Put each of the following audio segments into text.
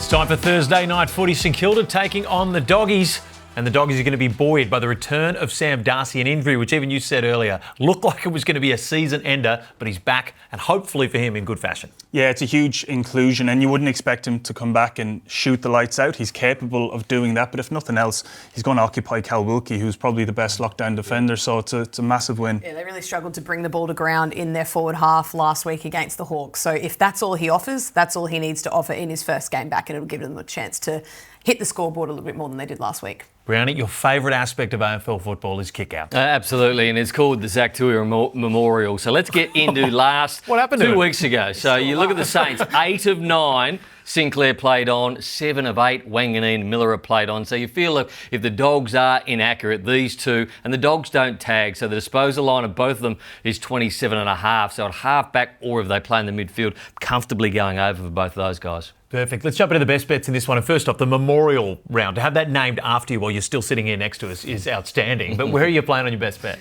time for Thursday night footy. St Kilda taking on the Doggies. And the Doggies are going to be buoyed by the return of Sam Darcy, an injury which even you said earlier looked like it was going to be a season ender, but he's back and hopefully for him in good fashion. Yeah, it's a huge inclusion and you wouldn't expect him to come back and shoot the lights out. He's capable of doing that, but if nothing else, he's going to occupy Cal Wilkie, who's probably the best lockdown defender, so it's a massive win. Yeah, they really struggled to bring the ball to ground in their forward half last week against the Hawks. So if that's all he offers, that's all he needs to offer in his first game back, and it'll give them a chance to hit the scoreboard a little bit more than they did last week. Browny, your favourite aspect of AFL football is kick-out. Absolutely, and it's called the Zach Tuia Memorial. So let's get into last What happened to 2 it? weeks ago. So you look at the Saints, 8 of 9. Sinclair played on, 7 of 8, Wanganeen and Miller have played on. So you feel like if the Dogs are inaccurate, these two, and the Dogs don't tag, so the disposal line of both of them is 27.5. So at half-back or if they play in the midfield, comfortably going over for both of those guys. Perfect. Let's jump into the best bets in this one. And first off, the memorial round. To have that named after you while you're still sitting here next to us is outstanding. But where are you playing on your best bet?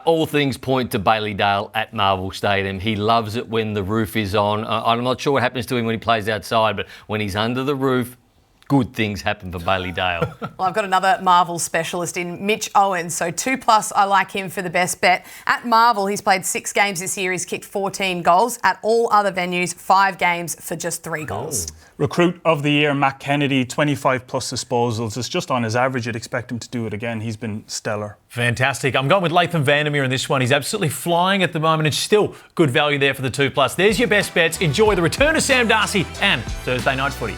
All things point to Bailey Dale at Marvel Stadium. He loves it when the roof is on. I'm not sure what happens to him when he plays outside, but when he's under the roof, good things happen for Bailey Dale. Well, I've got another Marvel specialist in Mitch Owens. So 2+, I like him for the best bet. At Marvel, he's played 6 games this year. He's kicked 14 goals. At all other venues, 5 games for just 3 goals. Recruit of the year, Matt Kennedy, 25 plus disposals. It's just on his average. You'd expect him to do it again. He's been stellar. Fantastic. I'm going with Latham Vandermeer in this one. He's absolutely flying at the moment. It's still good value there for the 2+. There's your best bets. Enjoy the return of Sam Darcy and Thursday night footy.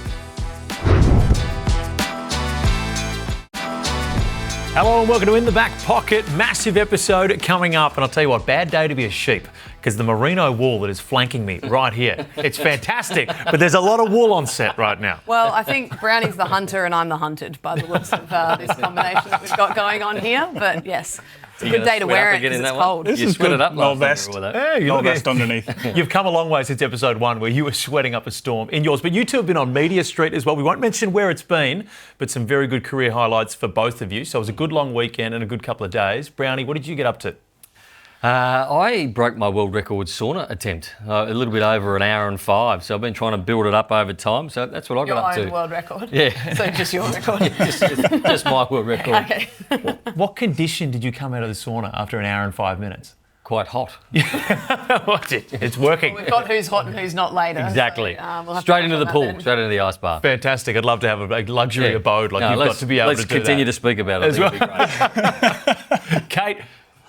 Hello and welcome to In the Back Pocket. Massive episode coming up. And I'll tell you what, bad day to be a sheep because the merino wool that is flanking me right here, it's fantastic. But there's a lot of wool on set right now. Well, I think Brownie's the hunter and I'm the hunted by the looks of this combination that we've got going on here. But yes, it's a good day to wear it because it's cold. This You is sweat good. it up No last vest. time. Hey, No look vest at- underneath. You've come a long way since episode 1 where you were sweating up a storm in yours. But you two have been on Media Street as well. We won't mention where it's been, but some very good career highlights for both of you. So it was a good long weekend and a good couple of days. Brownie, what did you get up to? I broke my world record sauna attempt, a little bit over an hour and 5. So I've been trying to build it up over time. So that's what I got up Your to. own world record? Yeah. So just your record? just my world record. Okay. What condition did you come out of the sauna after an hour and 5 minutes? Quite hot. What's it? It's working. We've got who's hot and who's not later. Exactly. So, we'll have Straight to into touch the on that pool, then. straight into the ice bath. Fantastic. I'd love to have a luxury Yeah. abode like No, you've got to be able to do Let's continue that. to speak about it. As I think it'd be great. Kate,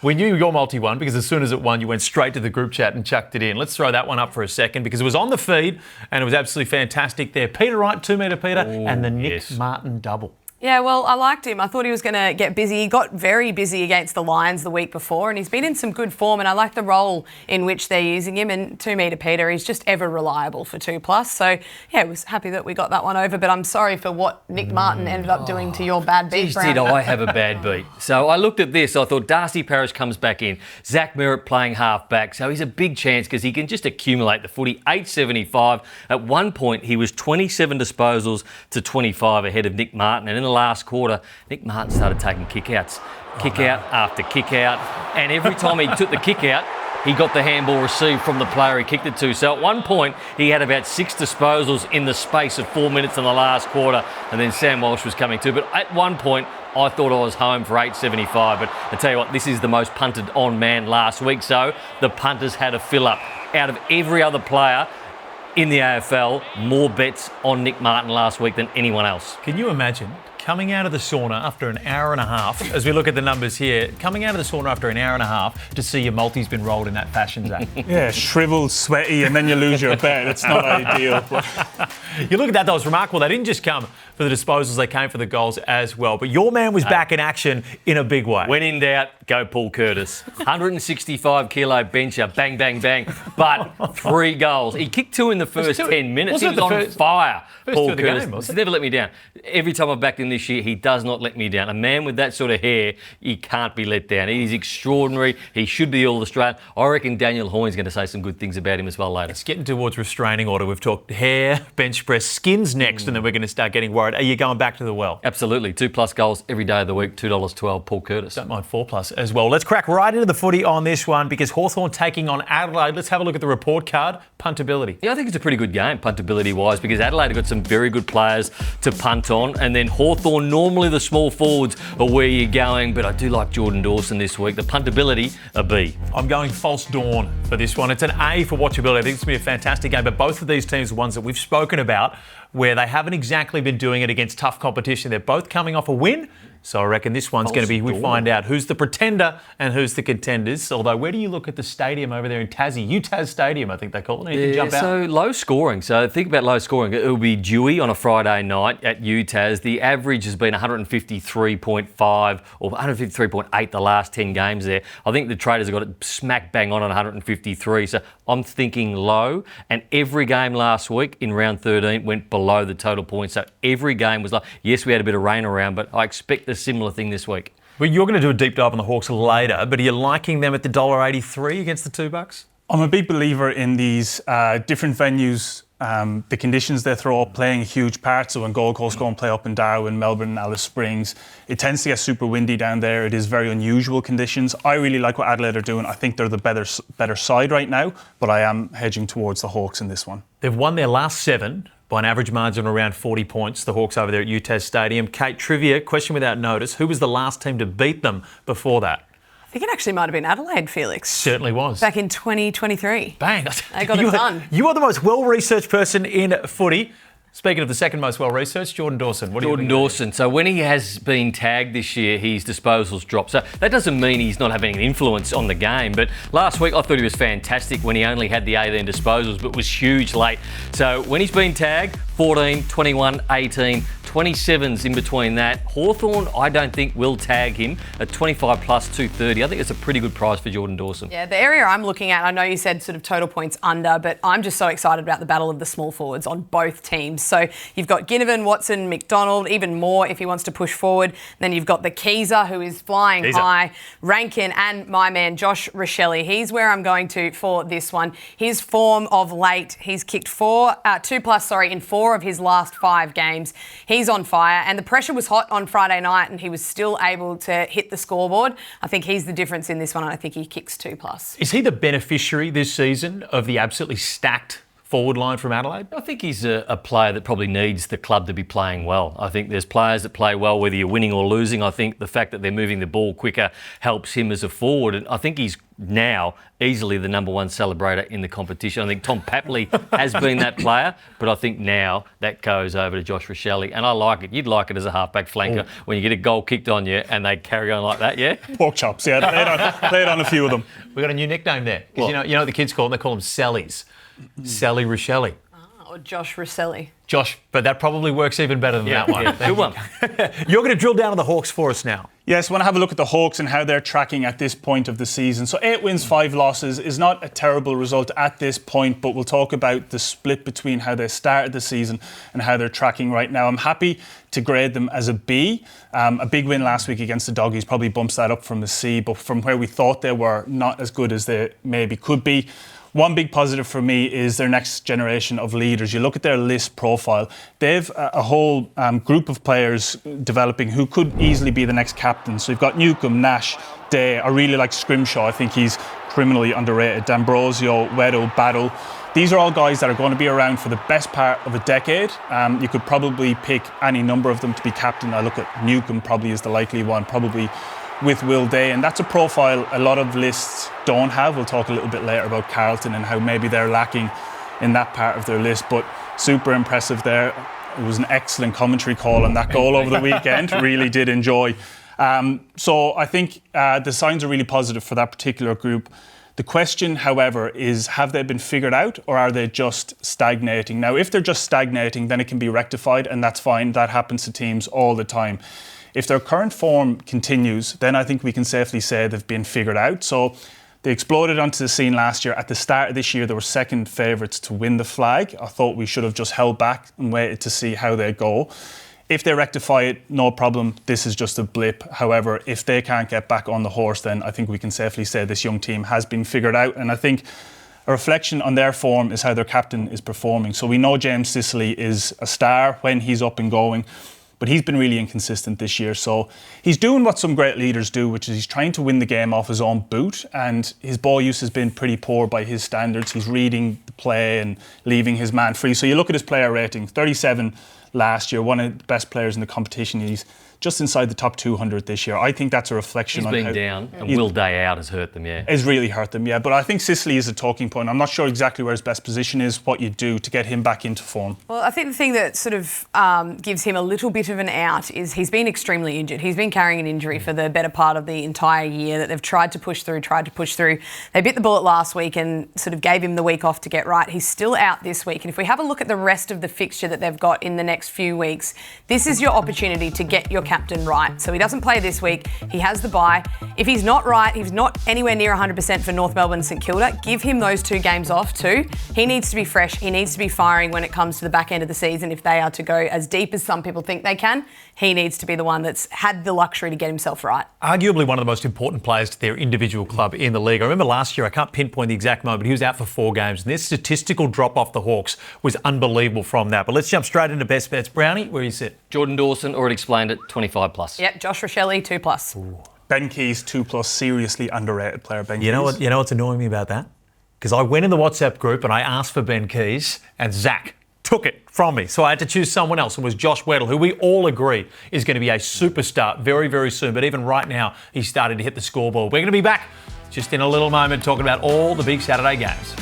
we knew your multi won because as soon as it won, you went straight to the group chat and chucked it in. Let's throw that one up for a second because it was on the feed and it was absolutely fantastic there. Peter Wright, 2 metre Peter, and the Nick yes. Martin double. Yeah, well, I liked him. I thought he was going to get busy. He got very busy against the Lions the week before, and he's been in some good form, and I like the role in which they're using him. And 2 metre Peter, he's just ever reliable for 2+. So, yeah, I was happy that we got that one over, but I'm sorry for what Nick Martin ended up doing to your bad beat, Geez, Brown. did I have a bad beat. So I looked at this, I thought Darcy Parish comes back in, Zach Merritt playing half back, so he's a big chance because he can just accumulate the footy, 875. At one point, he was 27 disposals to 25 ahead of Nick Martin, and in the last quarter, Nick Martin started taking kick-outs. Kick-out after kick-out, and every time he took the kick-out, he got the handball received from the player he kicked it to. So at one point, he had about 6 disposals in the space of 4 minutes in the last quarter, and then Sam Walsh was coming too. But at one point, I thought I was home for 875. But I tell you what, this is the most punted on man last week. So the punters had a fill-up. Out of every other player in the AFL, more bets on Nick Martin last week than anyone else. Can you imagine coming out of the sauna after an hour and a half, as we look at the numbers here, coming out of the sauna after an hour and a half to see your multi's been rolled in that fashion, Zach? Yeah, shriveled, sweaty, and then you lose your bet. It's not ideal. But You look at that, was remarkable. They didn't just come for the disposals, they came for the goals as well. But your man was back in action in a big way. When in doubt, go Paul Curtis. 165 kilo bencher, bang, bang, bang. But 3 goals. He kicked 2 in the first 10 minutes. He was on fire. Paul 2 of the Curtis. game, wasn't He's never let me down. Every time I've backed him this year, he does not let me down. A man with that sort of hair, he can't be let down. He's extraordinary. He should be All-Australian. I reckon Daniel Hoyney's going to say some good things about him as well later. It's getting towards restraining order. We've talked hair, bench press, skins next, and then we're going to start getting worried. Are you going back to the well? Absolutely. 2+ goals every day of the week, $2.12, Paul Curtis. Don't mind 4+ as well. Let's crack right into the footy on this one because Hawthorn taking on Adelaide. Let's have a look at the report card. Puntability. Yeah, I think it's a pretty good game, puntability-wise, because Adelaide have got some very good players to punt on, and then Hawthorn, normally the small forwards are where you're going, but I do like Jordan Dawson this week. The puntability, a B. I'm going false dawn for this one. It's an A for watchability. I think it's going to be a fantastic game, but both of these teams are ones that we've spoken about where they haven't exactly been doing it against tough competition. They're both coming off a win. So I reckon this one's going to be, we find out who's the pretender and who's the contenders. Although, where do you look at the stadium over there in Tassie? UTAS Stadium, I think they call it. Anything jump out? So low scoring. So think about low scoring. It will be dewy on a Friday night at UTAS. The average has been 153.5 or 153.8 the last 10 games there. I think the Traders have got it smack bang on 153. So I'm thinking low. And every game last week in round 13 went below the total points. So every game was like, yes, we had a bit of rain around, but I expect a similar thing this week. Well, you're going to do a deep dive on the Hawks later, but are you liking them at the $1.83 against the $2? I'm a big believer in these different venues. The conditions they throw up playing a huge part. So when Gold Coast go and play up in Darwin, Melbourne and Alice Springs, it tends to get super windy down there. It is very unusual conditions. I really like what Adelaide are doing. I think they're the better side right now, but I am hedging towards the Hawks in this one. They've won their last 7 by an average margin of around 40 points, the Hawks over there at UTAS Stadium. Kate, trivia, question without notice. Who was the last team to beat them before that? I think it actually might have been Adelaide, Felix. Certainly was. Back in 2023. Bang. They got it done. You are the most well-researched person in footy. Speaking of the second most well-researched, Jordan Dawson. What do you think? Jordan Dawson. So when he has been tagged this year, his disposals dropped. So that doesn't mean he's not having an influence on the game. But last week, I thought he was fantastic when he only had the 18 disposals, but was huge late. So when he's been tagged, 14, 21, 18, 27's in between that. Hawthorn, I don't think will tag him at 25 plus 230. I think it's a pretty good price for Jordan Dawson. Yeah, the area I'm looking at, I know you said sort of total points under, but I'm just so excited about the battle of the small forwards on both teams. So you've got Ginnivan, Watson, McDonald, even more if he wants to push forward. Then you've got the Keezer, who is flying high, Rankin, and my man Josh Rochelle. He's where I'm going to for this one. His form of late, he's kicked 2 plus in 4 of his last 5 games. He's on fire, and the pressure was hot on Friday night, and he was still able to hit the scoreboard. I think he's the difference in this one, and I think he kicks 2 plus. Is he the beneficiary this season of the absolutely stacked forward line from Adelaide? I think he's a player that probably needs the club to be playing well. I think there's players that play well whether you're winning or losing. I think the fact that they're moving the ball quicker helps him as a forward, and I think he's now easily the number 1 celebrator in the competition. I think Tom Papley has been that player, but I think now that goes over to Josh Rochelle, and I like it. You'd like it as a halfback flanker when you get a goal kicked on you and they carry on like that, yeah? Pork chops, yeah. Laid on a few of them. We've got a new nickname there. Because you know what the kids call them? They call them Sallies. Sally Rochelle. Or Josh Rochelle. Josh, but that probably works even better than that one. Yeah, good one. You're going to drill down on the Hawks for us now. Yes, I want to have a look at the Hawks and how they're tracking at this point of the season. So 8 wins, 5 losses is not a terrible result at this point, but we'll talk about the split between how they started the season and how they're tracking right now. I'm happy to grade them as a B. A big win last week against the Doggies probably bumps that up from a C, but from where we thought they were, not as good as they maybe could be. One big positive for me is their next generation of leaders. You look at their list profile, they've a whole group of players developing who could easily be the next captain. So you've got Newcombe, Nash, Day. I really like Scrimshaw. I think he's criminally underrated. D'Ambrosio, Weddle, Battle. These are all guys that are going to be around for the best part of a decade. You could probably pick any number of them to be captain. I look at Newcombe probably is the likely one, probably with Will Day, and that's a profile a lot of lists don't have. We'll talk a little bit later about Carlton and how maybe they're lacking in that part of their list, but super impressive there. It was an excellent commentary call on that goal over the weekend. Really did enjoy. So I think the signs are really positive for that particular group. The question, however, is have they been figured out or are they just stagnating? Now, if they're just stagnating, then it can be rectified, and that's fine. That happens to teams all the time. If their current form continues, then I think we can safely say they've been figured out. So they exploded onto the scene last year. At the start of this year, they were second favourites to win the flag. I thought we should have just held back and waited to see how they go. If they rectify it, no problem. This is just a blip. However, if they can't get back on the horse, then I think we can safely say this young team has been figured out. And I think a reflection on their form is how their captain is performing. So we know James Sicily is a star when he's up and going. but he's been really inconsistent this year. So he's doing what some great leaders do, which is he's trying to win the game off his own boot, and his ball use has been pretty poor by his standards. He's reading the play and leaving his man free. So you look at his player rating, 37 last year, one of the best players in the competition. He's just inside the top 200 this year. I think that's a reflection on being how down, and Will Day out has hurt them, yeah. It's really hurt them, yeah. But I think Sicily is a talking point. I'm not sure exactly where his best position is, what you do to get him back into form. Well, I think the thing that sort of gives him a little bit of an out is he's been extremely injured. He's been carrying an injury for the better part of the entire year that they've tried to push through. They bit the bullet last week and sort of gave him the week off to get right. He's still out this week. And if we have a look at the rest of the fixture that they've got in the next few weeks, this is your opportunity to get your captain right. So he doesn't play this week. He has the bye. If he's not right, he's not anywhere near 100% for North Melbourne and St Kilda, give him those 2 games off too. He needs to be fresh. He needs to be firing when it comes to the back end of the season. If they are to go as deep as some people think they can, he needs to be the one that's had the luxury to get himself right. Arguably one of the most important players to their individual club in the league. I remember last year, I can't pinpoint the exact moment, but he was out for 4 games. And their statistical drop off the Hawks was unbelievable from that. But let's jump straight into best bets. Brownie, where do you sit? Jordan Dawson, already explained it, 25 plus. Yep, Josh Rochelle, 2+. Ooh. Ben Keys, 2+, seriously underrated player, Ben Keys. You know what's annoying me about that? Because I went in the WhatsApp group and I asked for Ben Keys, and Zach took it from me. So I had to choose someone else. It was Josh Weddle, who we all agree is going to be a superstar very, very soon. But even right now, he's started to hit the scoreboard. We're going to be back just in a little moment talking about all the big Saturday games.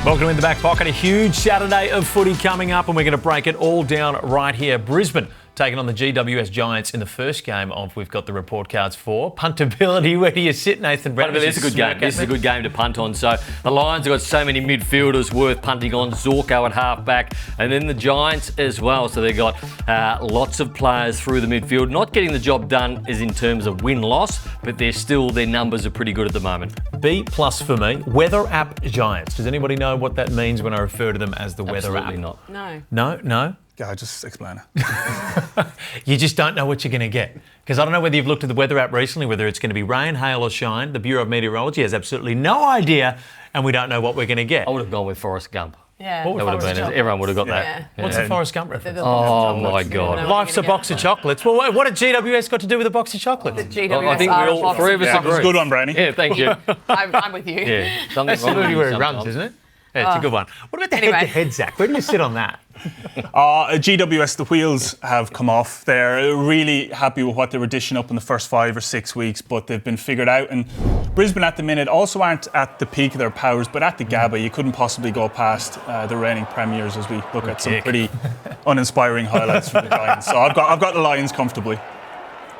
Welcome to In the Back Pocket. A huge Saturday of footy coming up, and we're going to break it all down right here. Brisbane taking on the GWS Giants in the first game of we've got the report cards for. Puntability, where do you sit, Nathan Brown? This is a good game. This is a good game to punt on. So the Lions have got so many midfielders worth punting on. Zorko at half-back, and then the Giants as well. So they've got lots of players through the midfield. Not getting the job done is in terms of win-loss, but their numbers are pretty good at the moment. B+ for me. Weather app Giants. Does anybody know what that means when I refer to them as the weather app? Absolutely not. No. No? Yeah, just explain it. You just don't know what you're going to get. Because I don't know whether you've looked at the weather app recently, whether it's going to be rain, hail or shine. The Bureau of Meteorology has absolutely no idea, and we don't know what we're going to get. I would have gone with Forrest Gump. Yeah. That would have been it. Everyone would have got that. What's the Forrest Gump reference? Oh, my God. Life's a box of chocolates. Well, what had GWS got to do with a box of chocolates? GWS I think we all three of us Yeah, agree. it's a good one, Brownie. Yeah, thank you. I'm with you. Yeah, something That's wrong with really you where it runs, sometimes. isn't it? Yeah, it's a good one. What about the Anyway. head-to-head, Zach? Where do you sit on that? GWS, the wheels have come off. They're really happy with what they were dishing up in the first 5 or 6 weeks, but they've been figured out. And Brisbane at the minute also aren't at the peak of their powers, but at the Gabba, you couldn't possibly go past the reigning premiers as we look at some pretty uninspiring highlights from the Giants. So I've got the Lions comfortably.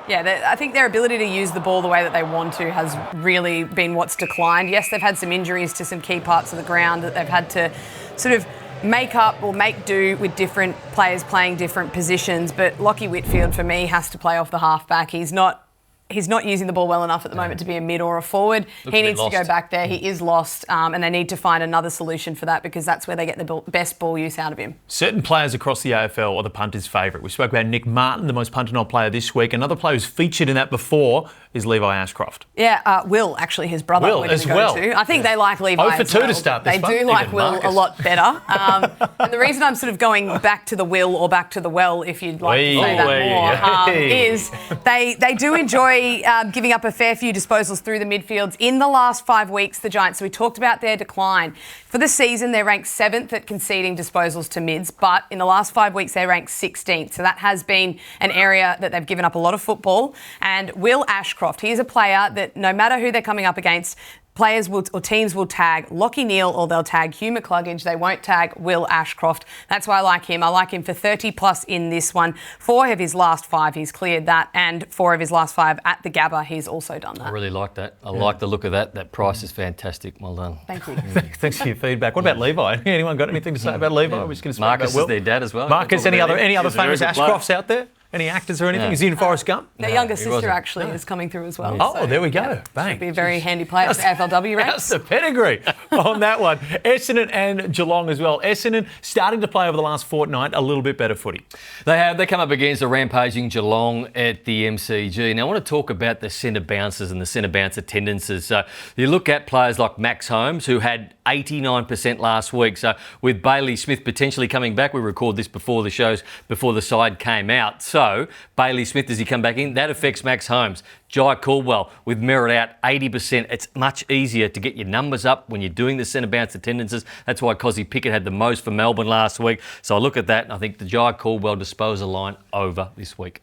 Yeah, I think their ability to use the ball the way that they want to has really been what's declined. Yes, they've had some injuries to some key parts of the ground that they've had to sort of make up or make do with different players playing different positions. But Lockie Whitfield, for me, has to play off the halfback. He's not using the ball well enough at the moment to be a mid or a forward. He needs to go back there. He is lost, and they need to find another solution for that because that's where they get the best ball use out of him. Certain players across the AFL are the punter's favourite. We spoke about Nick Martin, the most punted on player this week. Another player who's featured in that before is Levi Ashcroft. Yeah, Will, actually, his brother. Will we're gonna as go well. To. I think they like Levi 0 for as 2 well. to start this They one. do like Even Will Marcus. a lot better. And the reason I'm sort of going back to the Will or back to the well, if you'd like to say that more, is they do enjoy giving up a fair few disposals through the midfields. In the last 5 weeks, the Giants, so we talked about their decline. For the season, they're ranked 7th at conceding disposals to mids, but in the last 5 weeks, they're ranked 16th. So that has been an area that they've given up a lot of football. And Will Ashcroft, he is a player that no matter who they're coming up against, players will, or teams will tag Lockie Neal or they'll tag Hugh McCluggage. They won't tag Will Ashcroft. That's why I like him. I like him for 30 plus in this one. 4 of his last 5, he's cleared that. And 4 of his last 5 at the Gabba, he's also done that. I really like that. I like the look of that. That price is fantastic. Well done. Thank you. Thanks for your feedback. What about Levi? Anyone got anything to say about Levi? We're just going to speak Marcus about Will. is their dad as well. Marcus, any other He's a very famous good player. Ashcrofts out there? Any actors or anything? Yeah. Is he in Forrest Gump? Their younger he sister wasn't. actually is coming through as well. Oh, So, there we go. yeah, Bang. should be a very handy player for FLW ranks. That's the pedigree. on that one. Essendon and Geelong as well. Essendon starting to play over the last fortnight a little bit better footy. They come up against a rampaging Geelong at the MCG. Now, I want to talk about the centre bounces and the centre bounce attendances. So you look at players like Max Holmes, who had 89% last week. So with Bailey Smith potentially coming back, we record this before the side came out. So Bailey Smith, does he come back in? That affects Max Holmes. Jai Caldwell with Merritt out 80%. It's much easier to get your numbers up when you're doing the centre bounce attendances. That's why Cozzy Pickett had the most for Melbourne last week. So I look at that and I think the Jai Caldwell disposal line over this week.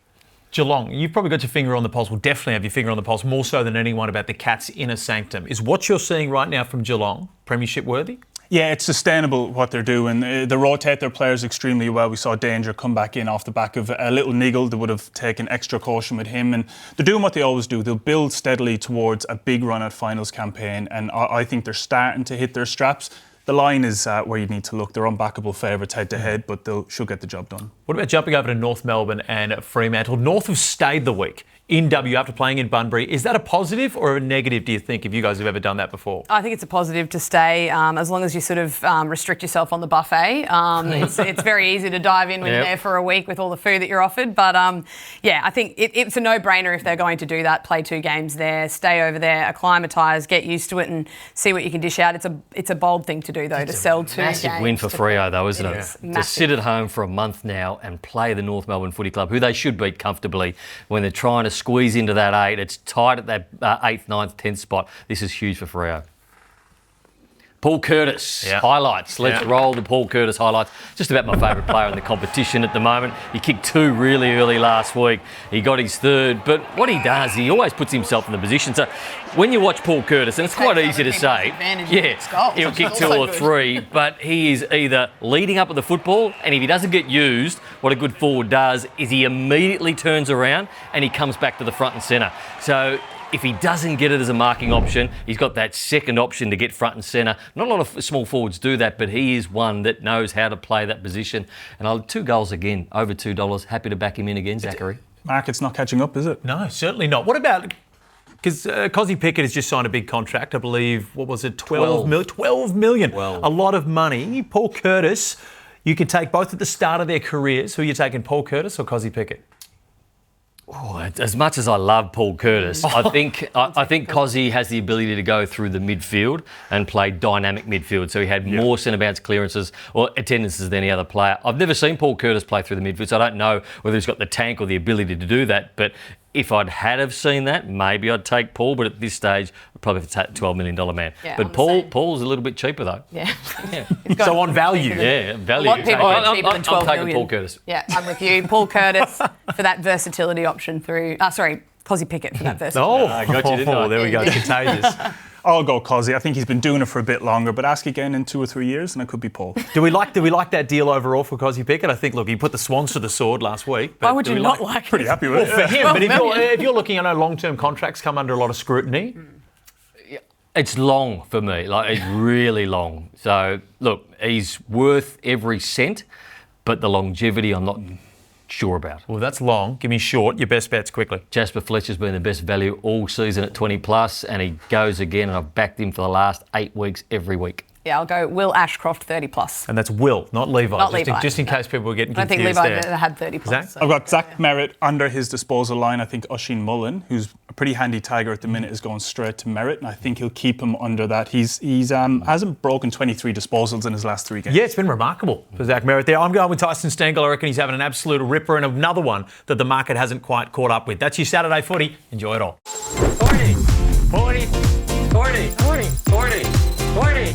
Geelong, you've probably got your finger on the pulse. Will definitely have your finger on the pulse, more so than anyone, about the Cats' inner sanctum. Is what you're seeing right now from Geelong premiership worthy? Yeah, it's sustainable what they're doing. They rotate their players extremely well. We saw Danger come back in off the back of a little niggle. They would have taken extra caution with him. And they're doing what they always do. They'll build steadily towards a big run at finals campaign. And I think they're starting to hit their straps. The line is where you need to look. They're unbackable favourites head to head, but should get the job done. What about jumping over to North Melbourne and Fremantle? North have stayed the week in W after playing in Bunbury. Is that a positive or a negative, do you think, if you guys have ever done that before? I think it's a positive to stay, as long as you sort of restrict yourself on the buffet. It's very easy to dive in when you're there for a week with all the food that you're offered. But yeah, I think it's a no-brainer if they're going to do that, play 2 games there, stay over there, acclimatise, get used to it and see what you can dish out. It's a bold thing to do, though, to sell 2 games. Massive win for Freo, though, isn't it? To sit at home for a month now and play the North Melbourne Footy Club, who they should beat comfortably when they're trying to squeeze into that 8. It's tight at that 8th, 9th, 10th spot. This is huge for Freo. Paul Curtis, highlights. Let's roll the Paul Curtis highlights. Just about my favourite player in the competition at the moment. He kicked 2 really early last week. He got his 3rd. But what he does, he always puts himself in the position. So when you watch Paul Curtis, and it's quite easy to say, he'll kick 2 or 3, but he is either leading up with the football, and if he doesn't get used, what a good forward does is he immediately turns around and he comes back to the front and centre. So if he doesn't get it as a marking option, he's got that second option to get front and centre. Not a lot of small forwards do that, but he is one that knows how to play that position. And 2 goals again, over $2. Happy to back him in again, Zachary. Market's not catching up, is it? No, certainly not. What about... Because Cozzy Pickett has just signed a big contract, I believe, what was it, 12 million. A lot of money. Paul Curtis, you can take both at the start of their careers. Who are you taking, Paul Curtis or Cozzy Pickett? Oh, as much as I love Paul Curtis, I think Cozzy has the ability to go through the midfield and play dynamic midfield. So he had more centre bounce clearances or attendances than any other player. I've never seen Paul Curtis play through the midfield, so I don't know whether he's got the tank or the ability to do that. But if I'd have seen that, maybe I'd take Paul. But at this stage, I'd probably have to take the $12 million man. Yeah, but Paul's a little bit cheaper though. Yeah. So on value. Value. A lot of people are cheaper than 12 I'm taking million. Paul Curtis. Yeah, I'm with you. Paul Curtis for that versatility option through... Cozzy Pickett for that versatility. I got you, didn't I? There we go. Contagious. I'll go Cozzy. I think he's been doing it for a bit longer, but ask again in 2 or 3 years and it could be Paul. Do we like that deal overall for Cozzy Pickett? I think, look, he put the Swans to the sword last week. Why would you not like it? Pretty happy with it. For him, but if you're looking, I know long-term contracts come under a lot of scrutiny. It's long for me. It's really long. So, look, he's worth every cent, but the longevity I'm not sure about. Well, that's long. Give me short. Your best bets quickly. Jasper Fletcher's been the best value all season at 20 plus, and he goes again, and I've backed him for the last 8 weeks every week. Yeah, I'll go Will Ashcroft 30 plus. And that's Will, not Levi. Not Levi. Just in case people were getting confused there. I think there. Levi had 30 plus. So. I've got Zach Merritt under his disposal line. I think Oisin Mullen, who's a pretty handy tiger at the minute, is going straight to Merritt, and I think he'll keep him under that. He's hasn't broken 23 disposals in his last 3 games. Yeah, it's been remarkable for Zach Merritt there. I'm going with Tyson Stengel. I reckon he's having an absolute ripper, and another one that the market hasn't quite caught up with. That's your Saturday footy. Enjoy it all. 40, 40, 40, 40, 40, 40,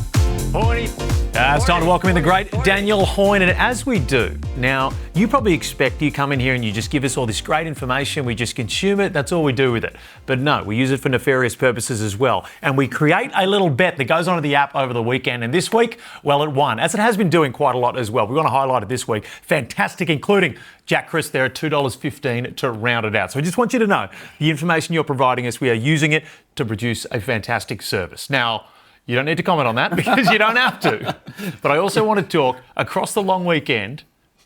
40. It's time to welcome in the great Daniel Hoyney. And as we do, now, you probably expect you come in here and you just give us all this great information, we just consume it, that's all we do with it. But no, we use it for nefarious purposes as well. And we create a little bet that goes onto the app over the weekend. And this week, well, it won, as it has been doing quite a lot as well. We want to highlight it this week. Fantastic, including Jack Chris there at $2.15 to round it out. So I just want you to know, the information you're providing us, we are using it to produce a fantastic service. Now, you don't need to comment on that because you don't have to. But I also want to talk across the long weekend.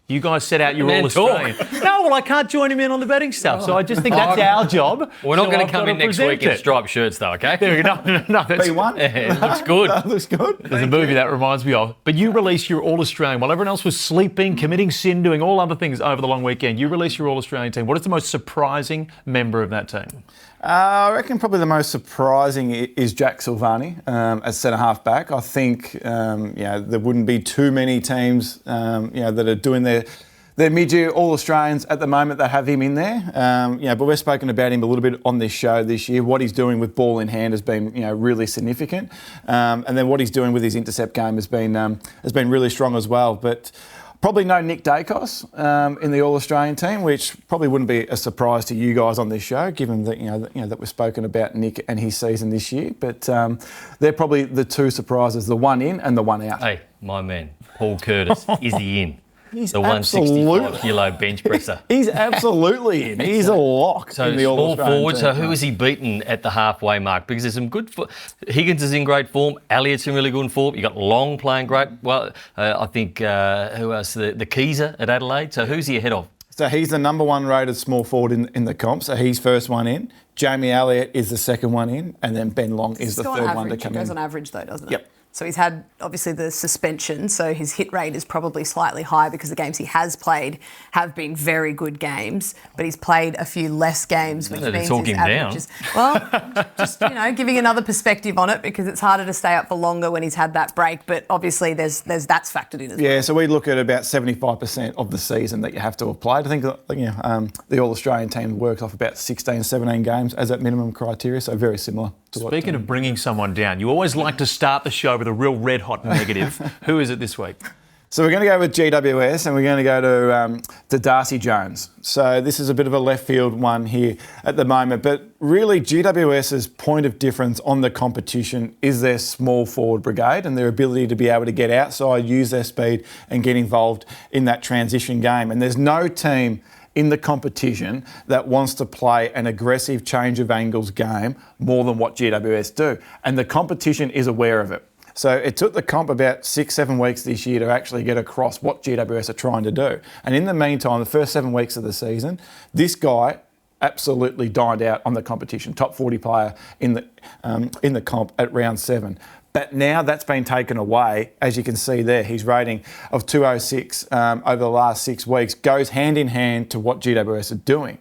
You guys set out your Man, All-Australian. No, well, I can't join him in on the betting stuff, so I just think that's our job. We're not so going I've to come got in next present week in it. striped shirts, though, okay? There we go. No, that's B1. It looks good. That looks good. There's a movie that reminds me of. But you released your All-Australian while everyone else was sleeping, committing sin, doing all other things over the long weekend. You released your All-Australian team. What is the most surprising member of that team? I reckon probably the most surprising is Jack Silvani as centre half back. I think there wouldn't be too many teams that are doing their mid-year All-Australians at the moment that have him in there. But we've spoken about him a little bit on this show this year. What he's doing with ball in hand has been really significant, and then what he's doing with his intercept game has been really strong as well. But probably no Nick Dacos in the All-Australian team, which probably wouldn't be a surprise to you guys on this show, given that that we've spoken about Nick and his season this year. But they're probably the two surprises: the one in and the one out. Hey, my man, Paul Curtis, is he in? He's The 165-kilo bench presser. He's absolutely in. He's a lock So in the small All-Australian forward. team. So who is he beaten at the halfway mark? Because there's some good. Higgins is in great form. Elliott's in really good form. You got Long playing great. Well, I think who else? The Keezer at Adelaide. So who's he ahead of? So he's the number one rated small forward in the comp. So he's first one in. Jamie Elliott is the second one in, and then Ben Long is the third one to come It goes in. on average though, doesn't it? Yep. So he's had, obviously, the suspension, so his hit rate is probably slightly high because the games he has played have been very good games, but he's played a few less games, which They're means talking his average is... Well, just, giving another perspective on it because it's harder to stay up for longer when he's had that break, but obviously that's factored in as well. Yeah, so we look at about 75% of the season that you have to have played. I think the All-Australian team works off about 16, 17 games as that minimum criteria, so very similar to what... Speaking of bringing someone down, you always like to start the show with a real red-hot negative. Who is it this week? So we're going to go with GWS and we're going to go to Darcy Jones. So this is a bit of a left field one here at the moment, but really GWS's point of difference on the competition is their small forward brigade and their ability to be able to get outside, use their speed and get involved in that transition game. And there's no team in the competition that wants to play an aggressive change of angles game more than what GWS do. And the competition is aware of it. So it took the comp about 6-7 weeks this year to actually get across what GWS are trying to do. And in the meantime, the first 7 weeks of the season, this guy absolutely dined out on the competition. Top 40 player in the comp at round 7. But now that's been taken away, as you can see there. His rating of 206 over the last 6 weeks goes hand in hand to what GWS are doing.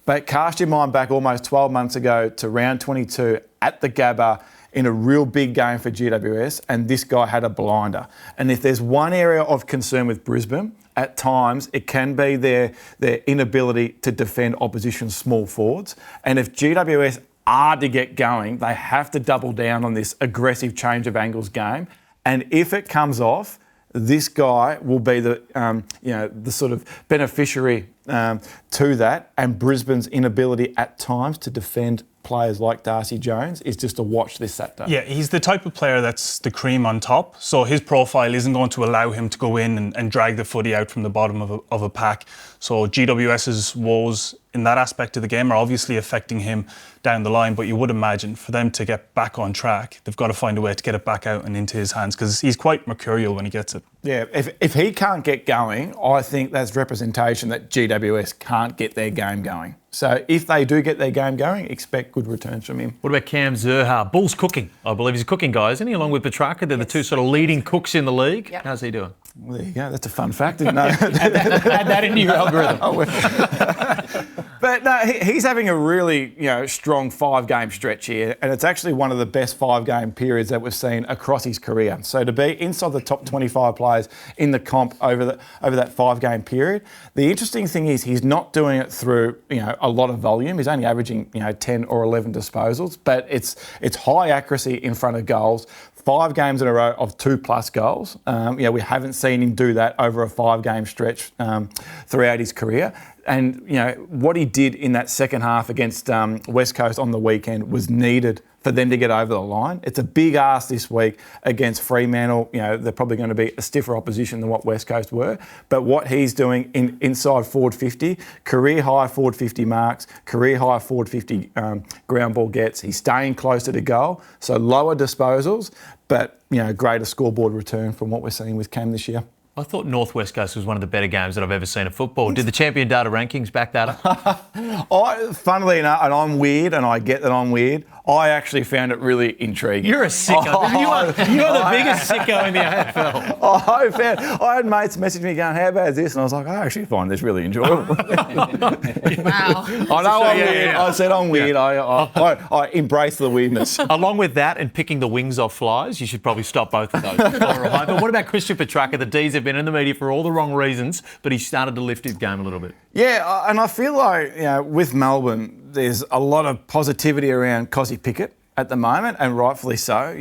But cast your mind back almost 12 months ago to round 22 at the Gabba in a real big game for GWS, and this guy had a blinder. And if there's one area of concern with Brisbane, at times it can be their inability to defend opposition small forwards. And if GWS are to get going, they have to double down on this aggressive change of angles game. And if it comes off, this guy will be the sort of beneficiary to that. And Brisbane's inability at times to defend players like Darcy Jones is just a watch this Saturday. Yeah, he's the type of player that's the cream on top. So his profile isn't going to allow him to go in and drag the footy out from the bottom of a pack. So GWS's woes in that aspect of the game are obviously affecting him down the line. But you would imagine for them to get back on track, they've got to find a way to get it back out and into his hands because he's quite mercurial when he gets it. Yeah, if he can't get going, I think that's representation that GWS can't get their game going. So if they do get their game going, expect good returns from him. What about Cam Zurhaar? Bull's cooking. I believe he's a cooking guy, isn't he? Along with Petrarca, they're the two sort of leading cooks in the league. Yep. How's he doing? Well, there you go. That's a fun fact, isn't it? Add that into your algorithm. But no, he's having a really strong 5-game stretch here, and it's actually one of the best 5-game periods that we've seen across his career. So to be inside the top 25 players in the comp over that 5-game period, the interesting thing is he's not doing it through a lot of volume. He's only averaging 10 or 11 disposals, but it's high accuracy in front of goals. 5 games in a row of 2+ goals. We haven't seen him do that over a 5-game stretch throughout his career. And what he did in that second half against West Coast on the weekend was needed for them to get over the line. It's a big ask this week against Fremantle. They're probably going to be a stiffer opposition than what West Coast were. But what he's doing inside forward 50, career high forward 50 marks, career high forward 50 ground ball gets. He's staying closer to goal, so lower disposals, but greater scoreboard return from what we're seeing with Cam this year. I thought North West Coast was one of the better games that I've ever seen of football. Did the champion data rankings back that up? Funnily enough, and I'm weird, and I get that I'm weird, I actually found it really intriguing. You're a sicko. You are the biggest sicko in the AFL. I had mates message me going, how bad is this? And I was like, I actually find this really enjoyable. Wow. I know I'm weird. I said I'm weird. I embrace the weirdness. Along with that and picking the wings off flies, you should probably stop both of those. But what about Christian Petracca? The D's have been in the media for all the wrong reasons, but he started to lift his game a little bit. Yeah, and I feel like, with Melbourne, there's a lot of positivity around Cozzy Pickett at the moment, and rightfully so.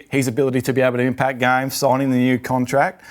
His ability to be able to impact games, signing the new contract.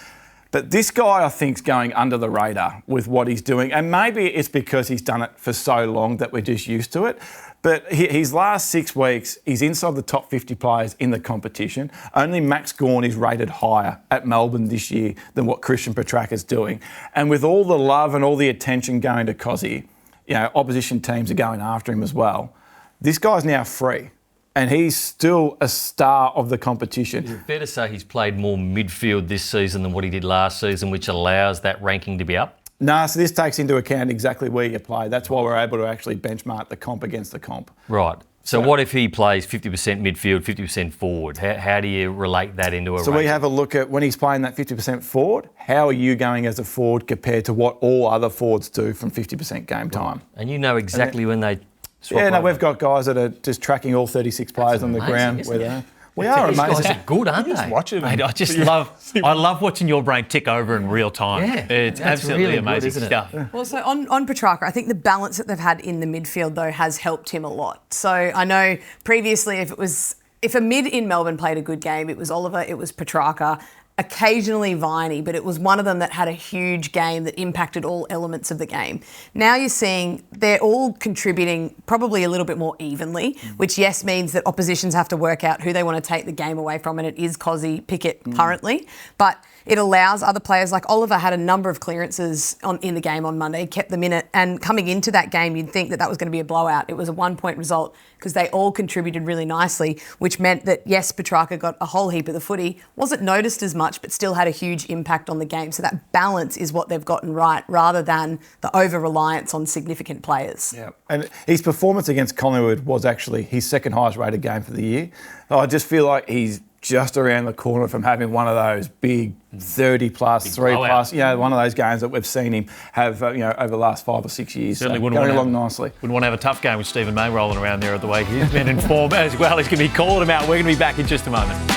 But this guy, I think, is going under the radar with what he's doing. And maybe it's because he's done it for so long that we're just used to it. But his last 6 weeks, he's inside the top 50 players in the competition. Only Max Gawn is rated higher at Melbourne this year than what Christian Petracca is doing. And with all the love and all the attention going to Cozzy, opposition teams are going after him as well. This guy's now free. And he's still a star of the competition. Is it fair to say he's played more midfield this season than what he did last season, which allows that ranking to be up? No, so this takes into account exactly where you play. That's why we're able to actually benchmark the comp against the comp. Right. So what if he plays 50% midfield, 50% forward? How do you relate that into a So ranking? we have a look at when he's playing that 50% forward, how are you going as a forward compared to what all other forwards do from 50% game time? And you know exactly when they swap Yeah, no, over. we've got guys that are just tracking all 36 players on the amazing, ground. isn't it? We are These amazing. guys are good, aren't they? Watch it. Mate, I love watching your brain tick over in real time. Yeah, It's that's absolutely really good, amazing isn't it? stuff. Well, so on Petracca, I think the balance that they've had in the midfield, though, has helped him a lot. So I know previously if a mid in Melbourne played a good game, it was Oliver, it was Petracca, occasionally Viney, but it was one of them that had a huge game that impacted all elements of the game. Now you're seeing they're all contributing probably a little bit more evenly, which yes means that oppositions have to work out who they want to take the game away from, and it is Cozzy Pickett currently. But it allows other players, like Oliver had a number of clearances in the game on Monday, kept them in it, and coming into that game you'd think that was going to be a blowout. It was a 1-point result because they all contributed really nicely, which meant that yes, Petracca got a whole heap of the footy, wasn't noticed as much but still had a huge impact on the game. So that balance is what they've gotten right rather than the over-reliance on significant players. Yeah. And his performance against Collingwood was actually his second highest rated game for the year. I just feel like he's just around the corner from having one of those big 30 plus, 3 plus, one of those games that we've seen him have, over the last 5 or 6 years. Certainly so wouldn't going want along nicely. Wouldn't want to have a tough game with Stephen May rolling around there at the way he's been in form as well. He's going to be calling him out. We're going to be back in just a moment.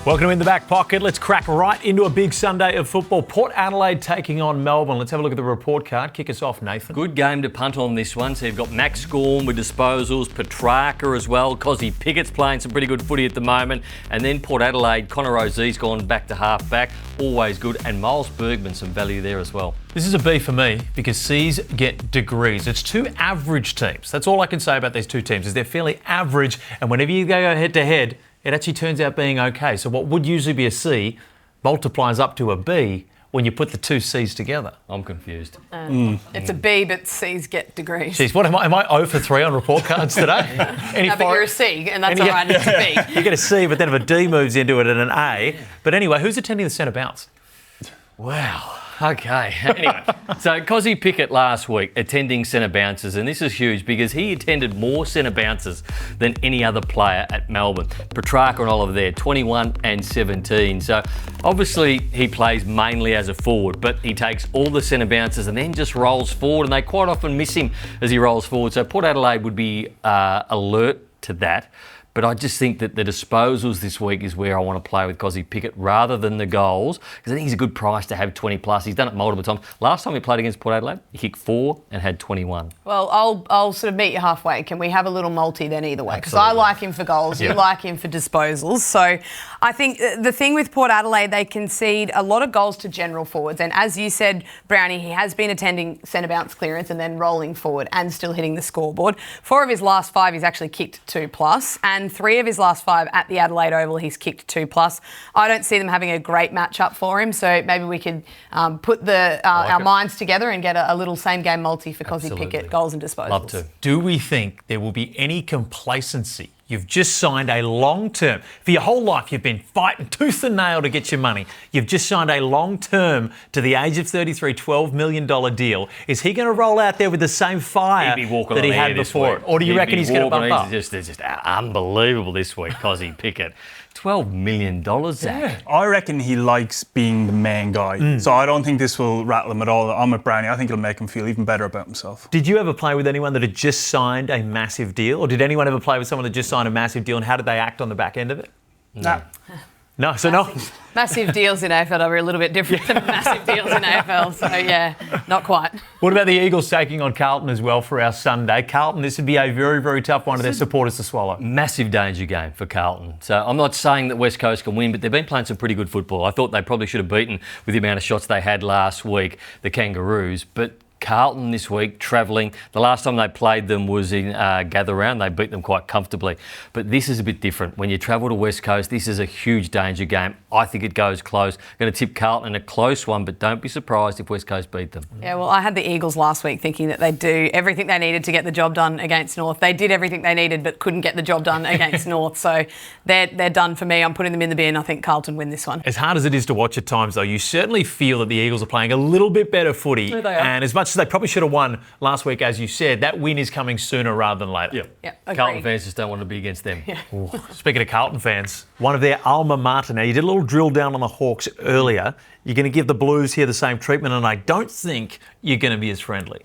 Welcome to In the Back Pocket. Let's crack right into a big Sunday of football. Port Adelaide taking on Melbourne. Let's have a look at the report card. Kick us off, Nathan. Good game to punt on this one. So you've got Max Gawn with disposals, Petracca as well. Cozzy Pickett's playing some pretty good footy at the moment. And then Port Adelaide, Connor O'Zee's gone back to half-back. Always good. And Miles Bergman, some value there as well. This is a B for me because C's get degrees. It's two average teams. That's all I can say about these two teams is they're fairly average. And whenever you go head-to-head, it actually turns out being okay. So what would usually be a C multiplies up to a B when you put the two C's together. I'm confused. It's a B, but C's get degrees. Jeez, what am I 0 for 3 on report cards today? No, but you're a C, and that's all right, it's a B. You get a C, but then if a D moves into it and an A. But anyway, who's attending the centre bounce? Wow. Okay. Anyway, so Cozzy Pickett last week attending centre bounces, and this is huge because he attended more centre bounces than any other player at Melbourne. Petracca and Oliver there, 21 and 17. So obviously he plays mainly as a forward, but he takes all the centre bounces and then just rolls forward, and they quite often miss him as he rolls forward. So Port Adelaide would be alert to that. But I just think that the disposals this week is where I want to play with Cozzy Pickett rather than the goals, because I think he's a good price to have 20 plus. He's done it multiple times. Last time he played against Port Adelaide, he kicked 4 and had 21. Well, I'll sort of meet you halfway. Can we have a little multi then either way? Because I Absolutely. like him for goals, you like him for disposals. So I think the thing with Port Adelaide, they concede a lot of goals to general forwards. And as you said, Browny, he has been attending centre bounce clearance and then rolling forward and still hitting the scoreboard. 4 of his last 5, he's actually kicked 2 plus. And and 3 of his last 5 at the Adelaide Oval, he's kicked 2+. I don't see them having a great matchup for him, so maybe we could put our minds together and get a little same-game multi for Cozzy Pickett, goals and disposals. Love to. Do we think there will be any complacency? You've just signed a long-term. For your whole life, you've been fighting tooth and nail to get your money. You've just signed a long-term to the age of 33, $12 million deal. Is he going to roll out there with the same fire that he had before? Or do you reckon he's going to bump up? It's just unbelievable this week, Cozzy Pickett. $12 million, Zach. I reckon he likes being the main guy. So I don't think this will rattle him at all. I'm with Browny. I think it'll make him feel even better about himself. Did you ever play with anyone that had just signed a massive deal? Or did anyone ever play with someone that just signed a massive deal, and how did they act on the back end of it? Nah. No, so no. Massive deals in AFL are a little bit different than massive deals in AFL, so yeah, not quite. What about the Eagles taking on Carlton as well for our Sunday? Carlton, this would be a very, very tough one for their supporters to swallow. Massive danger game for Carlton. So I'm not saying that West Coast can win, but they've been playing some pretty good football. I thought they probably should have beaten with the amount of shots they had last week, the Kangaroos, but Carlton this week, travelling. The last time they played them was in Gather Round. They beat them quite comfortably. But this is a bit different. When you travel to West Coast, this is a huge danger game. I think it goes close. I'm going to tip Carlton in a close one, but don't be surprised if West Coast beat them. Yeah, well, I had the Eagles last week thinking that they'd do everything they needed to get the job done against North. They did everything they needed but couldn't get the job done against North. So they're done for me. I'm putting them in the bin. I think Carlton win this one. As hard as it is to watch at times, though, you certainly feel that the Eagles are playing a little bit better footy. Yeah, they are. And as much as they probably should have won last week, as you said, that win is coming sooner rather than later. Yeah, Carlton fans just don't want to be against them. Yeah. Speaking of Carlton fans, one of their alma mater. Now, you did a little drill down on the Hawks earlier. You're going to give the Blues here the same treatment, and I don't think you're going to be as friendly.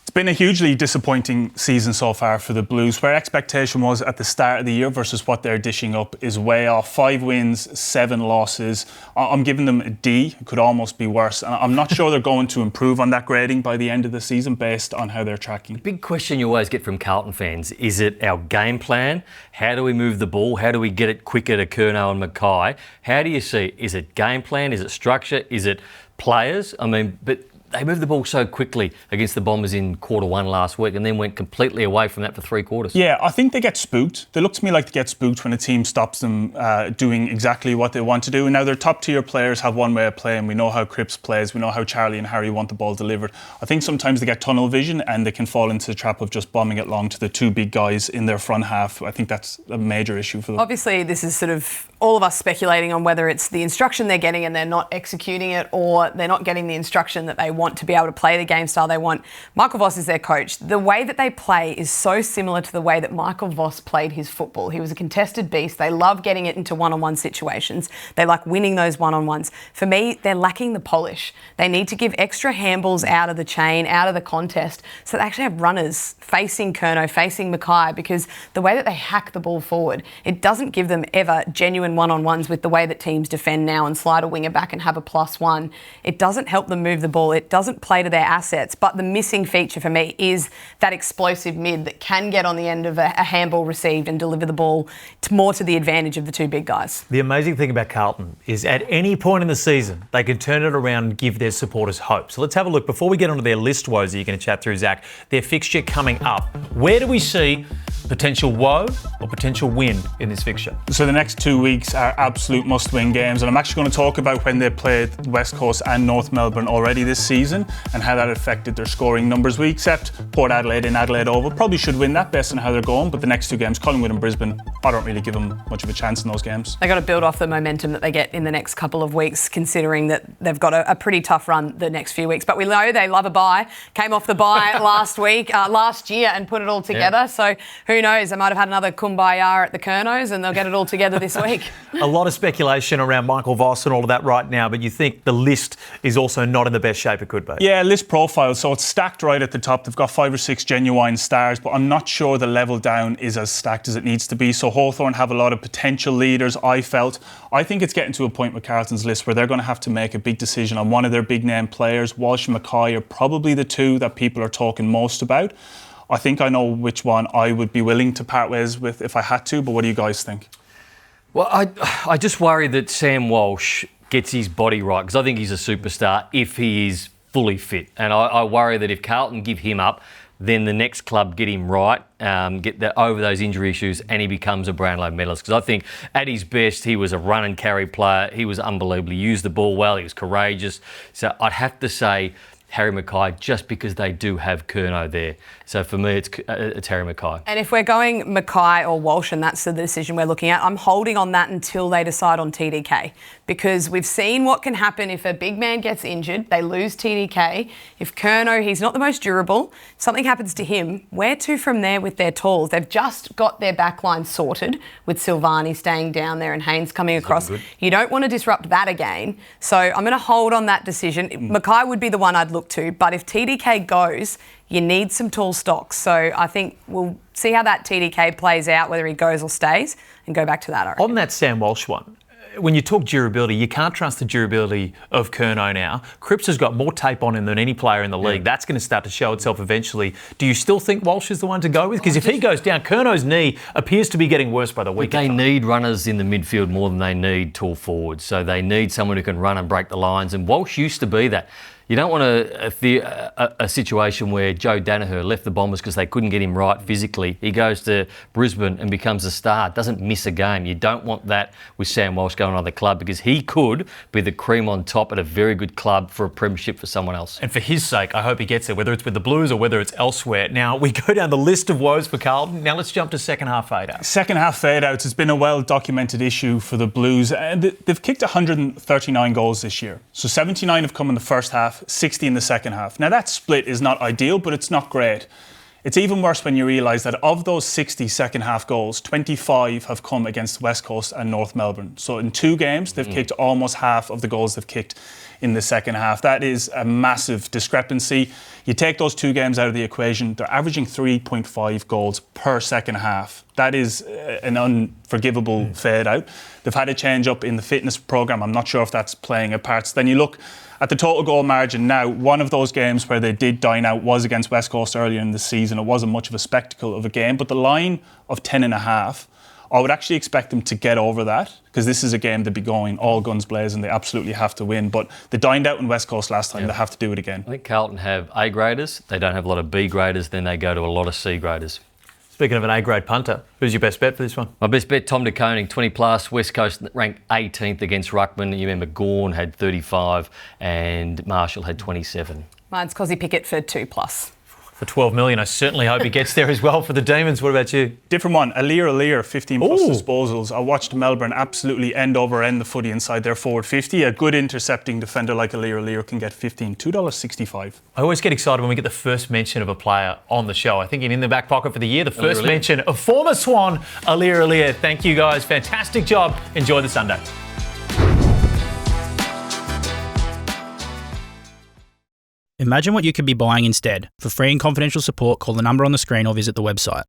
It's been a hugely disappointing season so far for the Blues, where expectation was at the start of the year versus what they're dishing up is way off. 5 wins, 7 losses. I'm giving them a D. It could almost be worse. And I'm not sure they're going to improve on that grading by the end of the season based on how they're tracking. Big question you always get from Carlton fans, is it our game plan? How do we move the ball? How do we get it quicker to Curnow and Mackay? How do you see, is it game plan? Is it structure? Is it players? I mean, but they moved the ball so quickly against the Bombers in quarter 1 last week and then went completely away from that for 3 quarters. Yeah, I think they get spooked. They look to me like they get spooked when a team stops them doing exactly what they want to do. And now their top tier players have one way of playing. We know how Cripps plays. We know how Charlie and Harry want the ball delivered. I think sometimes they get tunnel vision and they can fall into the trap of just bombing it long to the 2 big guys in their front half. I think that's a major issue for them. Obviously, this is sort of all of us speculating on whether it's the instruction they're getting and they're not executing it, or they're not getting the instruction that they want to be able to play the game style they want. Michael Voss is their coach. The way that they play is so similar to the way that Michael Voss played his football. He was a contested beast. They love getting it into one-on-one situations. They like winning those one-on-ones. For me, they're lacking the polish. They need to give extra handballs out of the chain, out of the contest, so they actually have runners facing Curnow, facing Mackay, because the way that they hack the ball forward, it doesn't give them ever genuine one-on-ones with the way that teams defend now and slide a winger back and have a +1. It doesn't help them move the ball. It doesn't play to their assets. But the missing feature for me is that explosive mid that can get on the end of a handball received and deliver the ball more to the advantage of the 2 big guys. The amazing thing about Carlton is at any point in the season, they can turn it around and give their supporters hope. So let's have a look. Before we get onto their list woes that you're going to chat through, Zach, their fixture coming up. Where do we see potential woe or potential win in this fixture? So the next 2 weeks are absolute must-win games, and I'm actually going to talk about when they played West Coast and North Melbourne already this season and how that affected their scoring numbers. We accept Port Adelaide in Adelaide Oval probably should win that based on how they're going, but the next 2 games, Collingwood and Brisbane, I don't really give them much of a chance in those games. They got to build off the momentum that they get in the next couple of weeks, considering that they've got a pretty tough run the next few weeks. But we know they love a bye. Came off the bye last year and put it all together. Yeah. So who knows? They might have had another kumbaya at the Curnows and they'll get it all together this week. A lot of speculation around Michael Voss and all of that right now, but you think the list is also not in the best shape it could be? Yeah, list profile. So it's stacked right at the top. They've got 5 or 6 genuine stars, but I'm not sure the level down is as stacked as it needs to be. So Hawthorn have a lot of potential leaders, I felt. I think it's getting to a point with Carlton's list where they're going to have to make a big decision on one of their big name players. Walsh and Mackay are probably the 2 that people are talking most about. I think I know which one I would be willing to part ways with if I had to, but what do you guys think? Well, I just worry that Sam Walsh gets his body right, because I think he's a superstar if he is fully fit. And I worry that if Carlton give him up, then the next club get him right, over those injury issues, and he becomes a Brownlow medalist. Because I think at his best, he was a run and carry player. He was unbelievable. He used the ball well. He was courageous. So I'd have to say Harry Mackay, just because they do have Curnow there. So for me, it's Harry Mackay. And if we're going Mackay or Walsh, and that's the decision we're looking at, I'm holding on that until they decide on TDK, because we've seen what can happen if a big man gets injured, they lose TDK. If Curnow, he's not the most durable, something happens to him, where to from there with their talls? They've just got their backline sorted with Silvani staying down there and Haynes coming across. You don't want to disrupt that again. So I'm going to hold on that decision. Mackay would be the one I'd look to, but if TDK goes, you need some tall stocks. So I think we'll see how that TDK plays out, whether he goes or stays, and go back to that. On that Sam Walsh one, when you talk durability, you can't trust the durability of Curnow now. Cripps has got more tape on him than any player in the league. That's going to start to show itself eventually. Do you still think Walsh is the one to go with? Because if he goes down, Curnow's knee appears to be getting worse by the week. They need runners in the midfield more than they need tall forwards. So they need someone who can run and break the lines. And Walsh used to be that. You don't want a situation where Joe Danaher left the Bombers because they couldn't get him right physically. He goes to Brisbane and becomes a star, doesn't miss a game. You don't want that with Sam Walsh going to another club, because he could be the cream on top at a very good club for a premiership for someone else. And for his sake, I hope he gets there, whether it's with the Blues or whether it's elsewhere. Now, we go down the list of woes for Carlton. Now let's jump to second half fade-outs. Second half fade-outs has been a well-documented issue for the Blues. And they've kicked 139 goals this year. So 79 have come in the first half, 60 in the second half. Now that split is not ideal, but it's not great. It's even worse when you realise that of those 60 second half goals, 25 have come against West Coast and North Melbourne. So in 2 games, they've kicked almost half of the goals they've kicked in the second half. That is a massive discrepancy. You take those 2 games out of the equation, they're averaging 3.5 goals per second half. That is an unforgivable fade out. They've had a change up in the fitness programme. I'm not sure if that's playing a part. So then you look at the total goal margin now. One of those games where they did dine out was against West Coast earlier in the season. It wasn't much of a spectacle of a game, but the line of 10.5, I would actually expect them to get over that, because this is a game they'd be going all guns blazing. They absolutely have to win. But they dined out in West Coast last time. They have to do it again. I think Carlton have A graders. They don't have a lot of B graders. Then they go to a lot of C graders. Speaking of an A-grade punter, who's your best bet for this one? My best bet, Tom de Koning, 20 plus, West Coast ranked 18th against Ruckman. You remember Gawn had 35 and Marshall had 27. Mine's Cozzy Pickett for 2+. For 12 million, I certainly hope he gets there as well for the Demons. What about you? Different one. Alir, 15 plus disposals. I watched Melbourne absolutely end over end the footy inside their forward 50. A good intercepting defender like Alir can get 15. $2.65. I always get excited when we get the first mention of a player on the show. I think in the back pocket for the year, the first mention of former Swan, Alir. Thank you guys. Fantastic job. Enjoy the Sunday. Imagine what you could be buying instead. For free and confidential support, call the number on the screen or visit the website.